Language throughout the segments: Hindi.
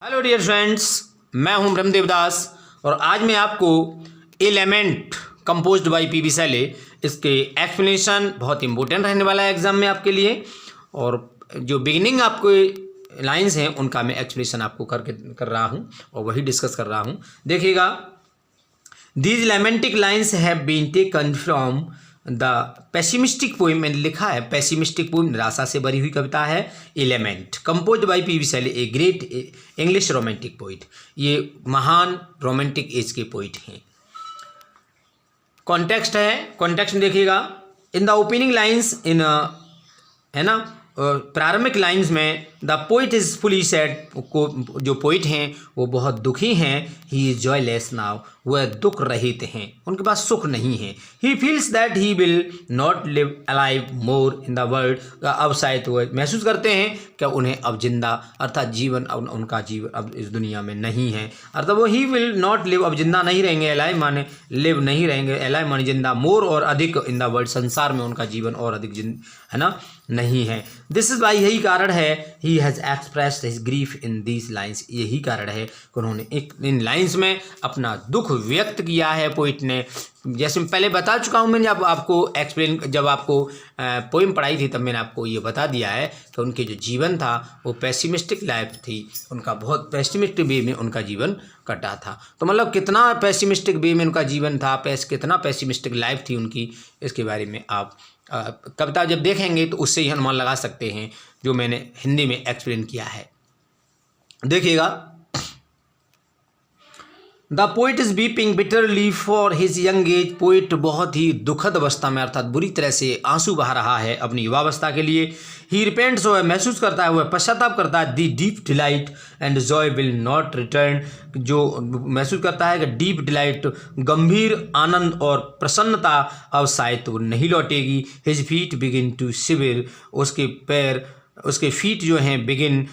हेलो डियर फ्रेंड्स, मैं हूं ब्रह्मदेव दास और आज मैं आपको एलिमेंट कंपोज्ड बाय पीवी सैले इसके एक्सप्लेनेशन बहुत इंपॉर्टेंट रहने वाला है एग्जाम में आपके लिए। और जो बिगिनिंग आपको लाइंस हैं उनका मैं एक्सप्लेनेशन आपको कर रहा हूं और वही डिस्कस कर रहा हूं। देखिएगा, these lamenting lines have been taken from the pessimistic poem. मैंने लिखा है पेसिमिस्टिक पोइम, निराशा से भरी हुई कविता है element, composed by PV Shelley, a great English romantic poet. ये महान रोमांटिक एज के पोइट हैं। कॉन्टेक्स्ट है, कॉन्टेक्स्ट में देखिएगा, इन द ओपनिंग लाइन्स इन है ना, प्रारंभिक लाइंस में the poet is fully sad, को जो पोइट हैं वो बहुत दुखी हैं। ही इज जॉयलेस नाउ, वह दुख रहित हैं, उनके पास सुख नहीं है। He feels that he will not live alive more in the world, अब शायद वह महसूस करते हैं कि उन्हें अब जिंदा अर्थात जीवन अब उनका जीवन अब इस दुनिया में नहीं है। अर्थात वो ही विल नॉट लिव, अब जिंदा नहीं रहेंगे, अलाइव माने लिव नहीं रहेंगे, अलाइव माने जिंदा, मोर और अधिक इन द वर्ल्ड, संसार में उनका जीवन और अधिक है ना नहीं है। दिस इज वाई, यही कारण है, he has expressed his grief in these lines, यही कारण है कि उन्होंने एक इन लाइन्स में अपना दुख व्यक्त किया है पोइट ने। जैसे मैं पहले बता चुका हूँ, मैंने जब आपको एक्सप्लेन जब आपको पोइम पढ़ाई थी तब मैंने आपको ये बता दिया है कि उनके जो जीवन था वो पेसिमिस्टिक लाइफ थी, उनका बहुत पेसिमिस्टिक वे में उनका जीवन कटा था। तो मतलब कितना पेसिमिस्टिक वे में उनका जीवन था, कितना पेसिमिस्टिक लाइफ थी उनकी, इसके बारे में आप कविता जब देखेंगे तो उससे ही अनुमान लगा सकते हैं जो मैंने हिंदी में एक्सप्लेन किया है। देखिएगा, the poet is weeping bitterly for his young age, poet बहुत ही दुखद अवस्था में अर्थात बुरी तरह से आंसू बहा रहा है अपनी युवावस्था के लिए। ही रिपेंट्स, वह महसूस करता है, वह पश्चाताप करता है, दी deep delight and Joy will not return, जो महसूस करता है कि डीप डिलाइट गंभीर आनंद और प्रसन्नता अब शायद तो नहीं लौटेगी। हिज फीट बिगिन टू शिवर, उसके पैर उसके फीट जो हैं बिगिन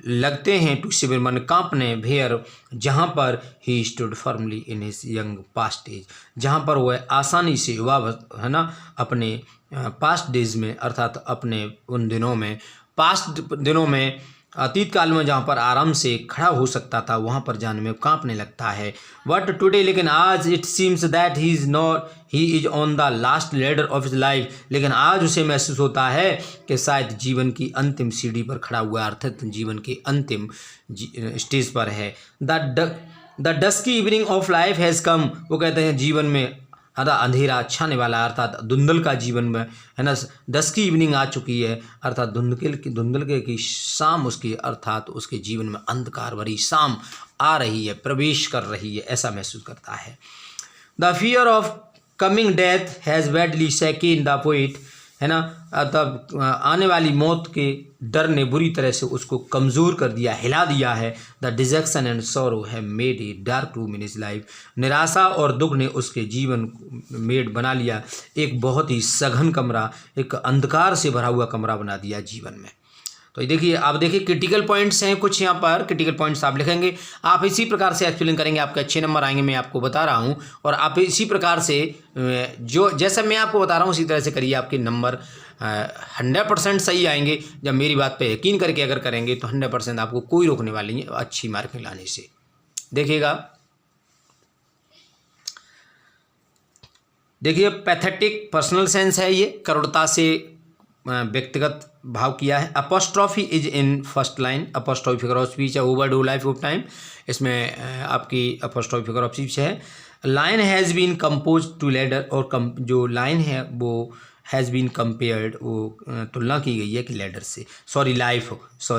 लगते हैं टू शिवर मन कांपने, भेयर जहाँ पर ही stood firmly in his young past age, जहाँ पर वह आसानी से युवा है ना अपने पास्ट डेज में अर्थात अपने उन दिनों में पास्ट दिनों में अतीत काल में जहाँ पर आराम से खड़ा हो सकता था वहाँ पर जाने में कांपने लगता है। बट टुडे, लेकिन आज, it seems that he is on the last ladder of his life, लेकिन आज उसे महसूस होता है कि शायद जीवन की अंतिम सीढ़ी पर खड़ा हुआ अर्थात जीवन के अंतिम स्टेज पर है। The dusky evening of life has come, वो कहते हैं जीवन में अंधेरा छाने वाला अर्थात धुंधल का जीवन में है ना, दस की इवनिंग आ चुकी है अर्थात धुंधल की शाम उसकी अर्थात उसके जीवन में अंधकार भरी शाम आ रही है, प्रवेश कर रही है, ऐसा महसूस करता है। The fear of coming death has badly shaken the poet, है ना, तब आने वाली मौत के डर ने बुरी तरह से उसको कमज़ोर कर दिया, हिला दिया है। द डिजेक्शन एंड सोरो have made a dark room in his life, निराशा और दुख ने उसके जीवन मेड बना लिया एक बहुत ही सघन कमरा, एक अंधकार से भरा हुआ कमरा बना दिया जीवन में। तो देखिए, आप देखिए क्रिटिकल पॉइंट्स हैं कुछ, यहाँ पर क्रिटिकल पॉइंट्स आप लिखेंगे, आप इसी प्रकार से एक्सप्लेन करेंगे, आपके अच्छे नंबर आएंगे, मैं आपको बता रहा हूँ। और आप इसी प्रकार से जो जैसा मैं आपको बता रहा हूँ उसी तरह से करिए, आपके नंबर 100% सही आएंगे। जब मेरी बात पे यकीन करके अगर करेंगे तो 100% आपको कोई रोकने वाली नहीं अच्छी मार्किंग लाने से। देखिएगा, देखिए पैथेटिक पर्सनल सेंस है, ये करुणता से व्यक्तिगत भाव किया है। Apostrophe is in first line, apostrophe figure of speech है, over do life of time, इसमें आपकी अपोस्ट्रॉफी फिगर ऑफ स्पीच है। Line has been compose to ladder, और जो लाइन है वो हैज़ बीन कंपेयर्ड, वो तुलना की गई है कि लेडर से,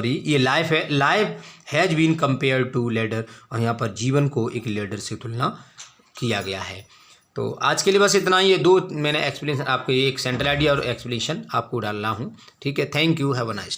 ये लाइफ है, life has been compared to ladder, और यहाँ पर जीवन को एक लेडर से तुलना किया गया है। तो आज के लिए बस इतना ही है, दो मैंने एक्सप्लेनेशन आपको, एक सेंट्रल आइडिया और एक्सप्लेनेशन आपको डालना हूँ, ठीक है। Thank you, have a nice.